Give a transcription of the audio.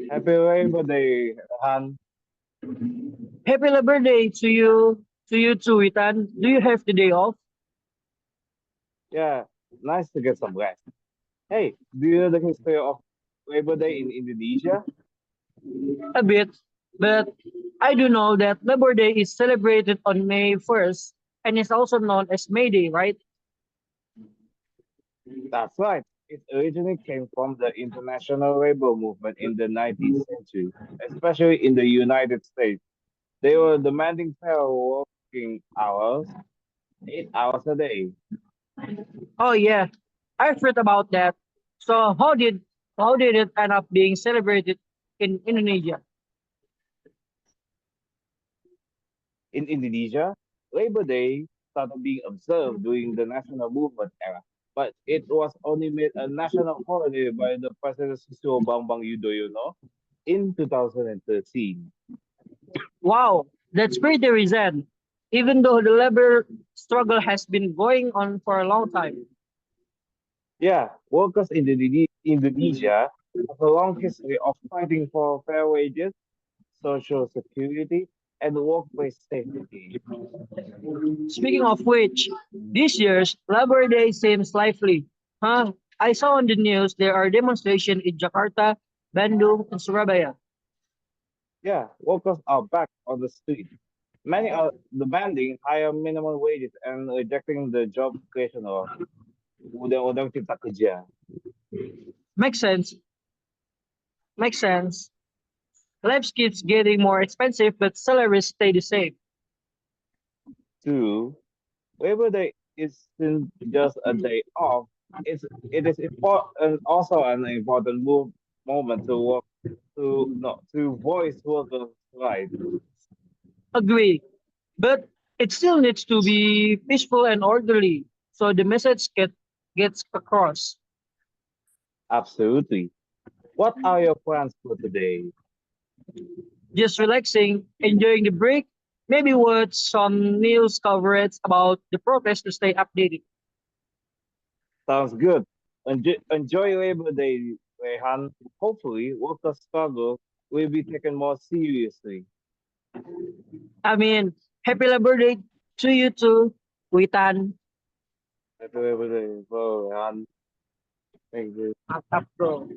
Happy Labor Day, Han. Happy Labor Day to you too, Ethan. Do you have the day off? Yeah, nice to get some rest. Hey, do you know the history of Labor Day in Indonesia? A bit, but I do know that Labor Day is celebrated on May 1st and is also known as May Day, right? That's right. It originally came from the international labor movement in the 19th century, especially in the United States. They were demanding fair working hours, 8 hours a day. Oh yeah, I've read about that. So how did it end up being celebrated in Indonesia? In Indonesia, Labor Day started being observed during the national movement era, but it was only made a national holiday by the President Susilo Bambang Yudhoyono in 2013. Wow, that's pretty recent. Even though the labor struggle has been going on for a long time. Yeah, workers in Indonesia have a long history of fighting for fair wages, social security, and workplace safety. Speaking of which, this year's Labor Day seems lively. Huh? I saw on the news there are demonstrations in Jakarta, Bandung, and Surabaya. Yeah, workers are back on the street. Many are demanding higher minimum wages and rejecting the job creation law. Undang-undang Cipta Kerja. Makes sense. Makes sense. Life keeps getting more expensive, but salaries stay the same. Two, Labor Day isn't just a day off. It is important, also an important moment to work to no to voice workers' rights. Agree. But it still needs to be peaceful and orderly so the message gets across. Absolutely. What are your plans for today? Just relaxing, enjoying the break, maybe watch some news coverage about the protest to stay updated. Sounds good. Enjoy Labor Day, Rehan. Hopefully, workers' struggle will be taken more seriously. I mean, happy Labor Day to you too, Witan. Happy Labor Day, bro, Rehan. Thank you. Atap bro.